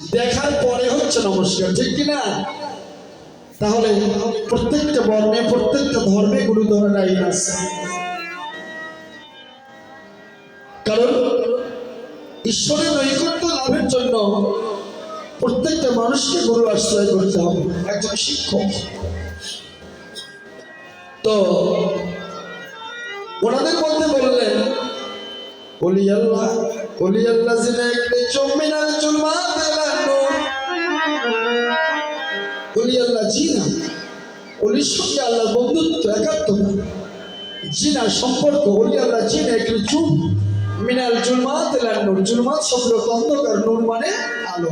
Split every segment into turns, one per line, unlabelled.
দেখার পরে হচ্ছে নমস্কার, ঠিক কিনা? তাহলে প্রত্যেকটা বর্ণে প্রত্যেকটা ধর্মে গুরুধরের আইন আছে। কারণ ঈশ্বরের নৈকট্য লাভের জন্য প্রত্যেকটা মানুষকে গুরু আশ্রয় করতে হবে, একজন শিক্ষক। তো ওনাদের মধ্যে বললেন ওলি আল্লাহ জিনা একটি চমিনাল চুলমা দেলানো। ওলি আল্লাহ জিনা, ওলির সঙ্গে আল্লাহর বন্ধুত্ব, একাত্মতা, জিনা সম্পর্ক। ওলি আল্লাহ জিনা একটি চুপ মিনাল জুলমাত দেলানো। জুলমাত শব্দ অন্ধকার, নূর মানে আলো।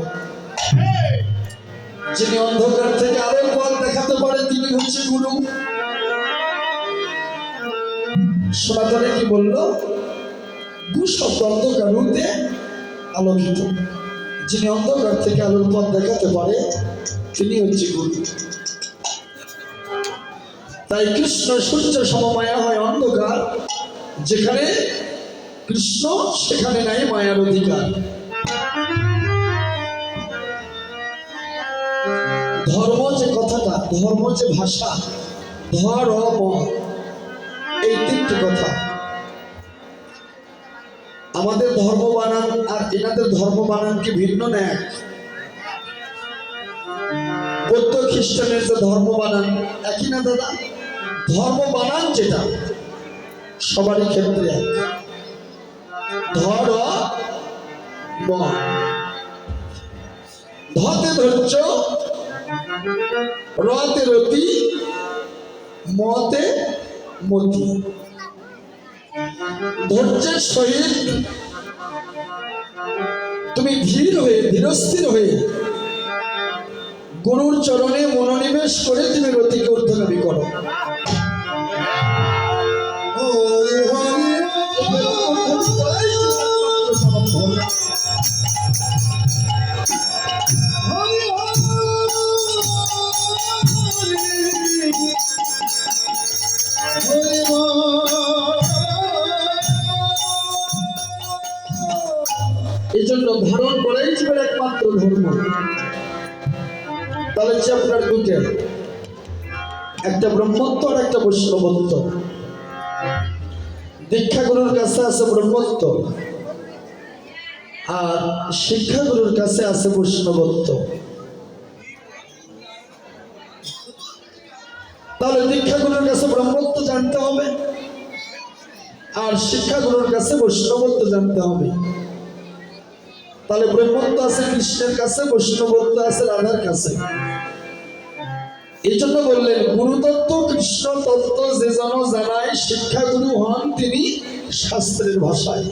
যিনি অন্ধকার থেকে আলোর পথ দেখাতে পারেন তিনি হচ্ছে গুরু। সনাতনে কি বললো? দু শব্দ অন্ধকার, রূপে আলোকিত। যিনি অন্ধকার থেকে আলোর পথ দেখাতে পারে তিনি হচ্ছে গুরু। তাই কৃষ্ণ সূর্য সমমায়া হয় অন্ধকার। যেখানে কৃষ্ণ সেখানে নাই মায়ার অধিকার। ধর্ম যে কথাটা, ধর্ম যে ভাষা, ধর্ম, এই তিনটি কথা। আমাদের ধর্ম বানান আর এনাদের ধর্ম বানান কি ভিন্ন না এক? বৌদ্ধ খ্রিস্টানের যে ধর্ম বানান একই না দাদা? ধর্ম বানান যেটা সবারই ক্ষেত্রে এক। ধতে ধৈর্য, রতে রতি, মতে মতি। ধৈর্যের সহিত তুমি ধীর হয়ে, ধীরস্থির হয়ে গুরুর চরণে মনোনিবেশ করে তুমি রতিকে ঊর্ধ্বগামী করো। এই জন্য ধারণ করাই জীবের একমাত্র ধর্ম। তাহলে চ্যাপ্টার দুটো, একটা ব্রহ্মত্ব আর একটা বৈষ্ণবত্ব। দীক্ষাগুরুর কাছে আছে ব্রহ্মত্ব আর শিক্ষাগুরুর কাছে আছে বৈষ্ণবত্ব। তাহলে দীক্ষাগুরুর কাছে ব্রহ্মত্ব জানতে হবে আর শিক্ষাগুরুর কাছে বৈষ্ণবত্ব জানতে হবে। তাহলে ব্রহ্মত্ব আছে কৃষ্ণের কাছে, বৈষ্ণবত্ব আছে রাধার কাছে। এই জন্য বললেন গুরুতত্ত্ব কৃষ্ণ তত্ত্ব যে জন জানায়, শিক্ষাগুরু হন তিনি শাস্ত্রের ভাষায়।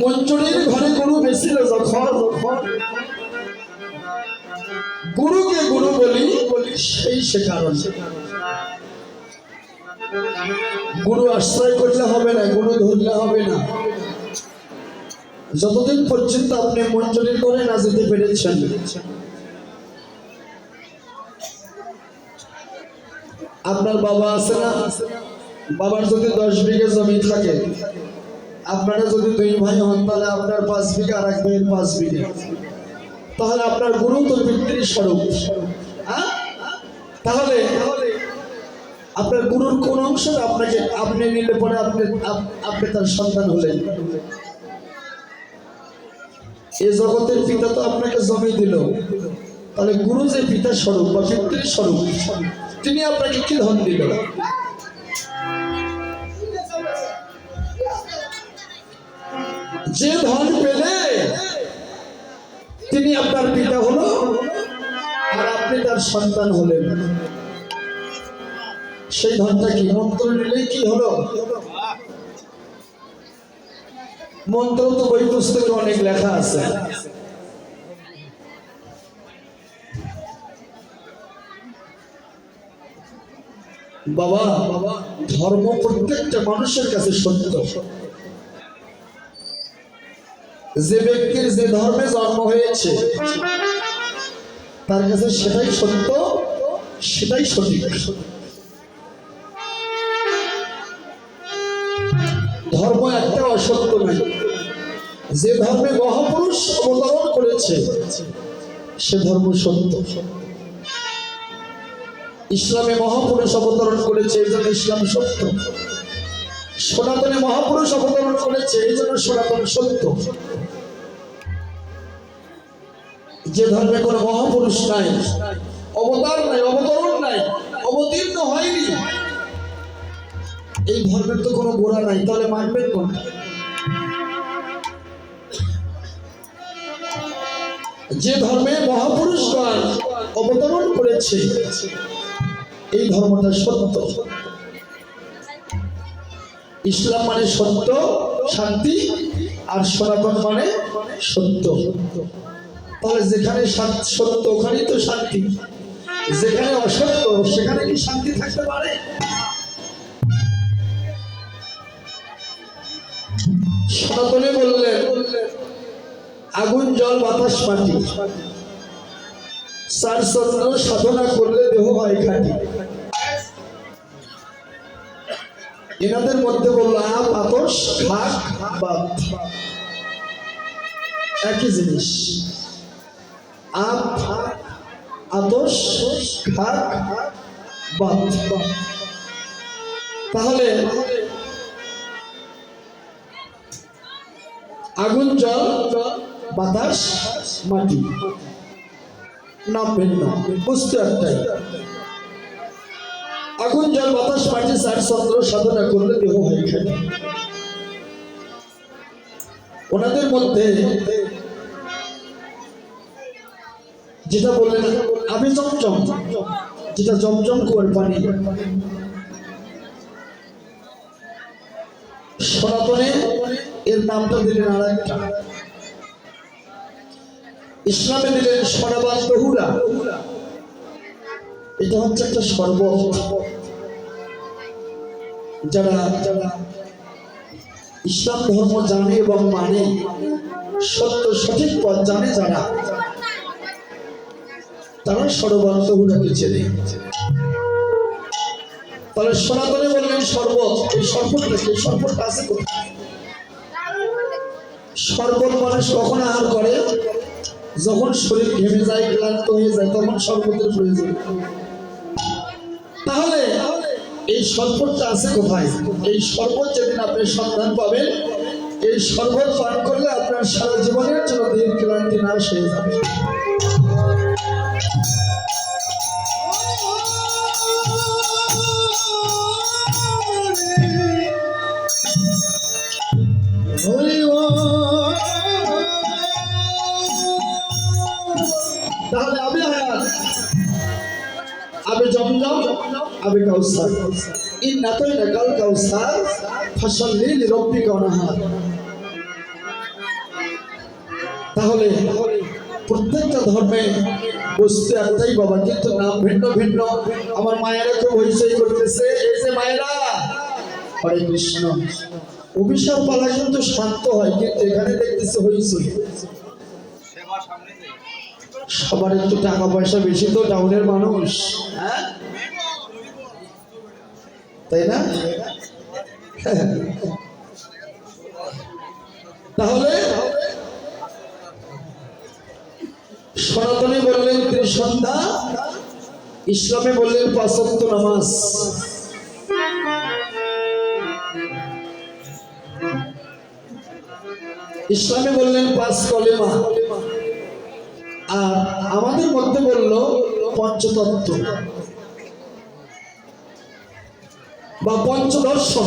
মঞ্জুরির ঘরে গুরু বেছিল যখন, গুরুকে গুরু বলি সেই সে কারণ। গুরু আশ্রয় করলে হবে না, গুরু ধরলে হবে না। যতদিন পর্যন্ত আপনি মঞ্জুরি করে না যেতে পেরেছেন, আপনার বাবা আছে না, বাবার যদি 10 বিঘা জমি থাকে, আপনারা যদি 2 ভাই হন তাহলে আপনার 5 বিঘা আর এক ভাইয়ের 5 বিঘা। তাহলে আপনার গুরু তো পিতৃস্বরূপ। তাহলে আপনার গুরুর কোন অংশ আপনাকে আপনি নিলে পরে আপনি তার সন্তান হলেন। এই জগতের পিতা তো আপনাকে জমি দিল, তাহলে গুরু যে পিতা স্বরূপ বা পিতৃস্বরূপ তিনি আপনাকে কি ধন দিল? যে ধন পেলে তিনি আপনার পিতা হলো আর আপনি তার সন্তান হলেন। সেই ধনটা কি? মন্ত্র নিলে কি হলো? মন্ত্র তো বই পুস্তকে অনেক লেখা আছে। বাবা, ধর্ম প্রত্যেকটা মানুষের কাছে সত্য। যে ব্যক্তির যে ধর্মে জন্ম হয়েছে তার কাছে সেটাই সত্য, সেটাই সঠিক। ধর্ম একটা অসত্য নাই, যে ধর্মে মহাপুরুষ অবতরণ করেছে সে ধর্ম সত্য। ইসলামে মহাপুরুষ অবতরণ করেছে এই জন্য ইসলাম সত্য। সনাতনে মহাপুরুষ অবতরণ করেছে এই জন্য সনাতন সত্য। যে ধর্মে কোনো মহাপুরুষ নাই, অবতার নাই, অবতরণ নাই, অবতীর্ণ হয়নি, এই ধর্মের তো কোনো গোড়া নাই, তাহলে মানবেন কোনটা? যে ধর্মে মহাপুরুষগণ অবতরণ করেছে এই ধর্মটা সত্য। ইসলাম মানে সত্য, শান্তি, আর সনাতন মানে সত্য। তাহলে যেখানে সত্য ওখানেই তো শান্তি, যেখানে অসত্য সেখানে কি শান্তি থাকতে পারে? সনাতনে বললেন আগুন জল বাতাস মাটি, চার চন্দ্র সাধনা করলে দেহ হয় খাঁটি। এনাদের মধ্যে বলল আপ আতস খাক বাত, একই জিনিস। আপ আতস খাক বাত। তাহলে আগুন জল বাতাস মাটি নাম ভিন্ন, বুঝতে একটাই। আগুন জল বাতাস মাটি চার চন্দ্র সাধনা করলে দেহ হয় খাঁটি। ওনাদের মধ্যে যেটা বললেন আবে জমজম, যেটা জমজম কুয়ার পানি, সনাতনে এর নামটা দিলেন আর একটা, ইসলামে দিলেন সনাবাদ বহুরা। এটা হচ্ছে একটা শরবত। যারা যারা ইসলাম ধর্ম জানে এবং মানে, সত্য সঠিক পথ জানে যারা, তারা সরবত বহুরাকে চেনে। তাহলে সনাতনে বললেন শরবত, এই শরবতটা আছে কোথায়? শরবত মানুষ কখন আহার করে? যখন শরীর ঘেমে যায়, ক্লান্ত হয়ে যায়, তখন শরবতের প্রয়োজন। তাহলে এই শরবতটা আছে কোথায়? এই শরবত যেদিন আপনি সন্ধান পাবেন, এই শরবত পান করলে আপনার সারা জীবনের জন্য দেহের ক্লান্তি নাশ হয়ে যাবে। তাহলে আবে হায়াত, আবে জমজম, আবে কাউসার, ইন্না আতাইনাকাল কাউসার ফাসাল্লি লিরাব্বিকা ওয়ানহার। তাহলে প্রত্যেকটা ধর্মে বস্তু একটাই বাবা, কিন্তু নাম ভিন্ন ভিন্ন। আমার মায়েরা খুব হইচই করতেছে, এই যে মায়েরা হরে কৃষ্ণ, অভিশাপ পালা কিন্তু শান্ত হয়, কিন্তু এখানে দেখতেছে হইচই। সবার একটু টাকা পয়সা বেশি তো, টাউনের মানুষ, হ্যাঁ তাই না? তাহলে সনাতনে বললেন ত্রিসন্ধ্যা, ইসলামে বললেন ৫ ওয়াক্ত নামাজ। ইসলামে বললেন ৫ কলেমা, আর আমাদের মধ্যে বলল পঞ্চতত্ত্ব বা পঞ্চদর্শন।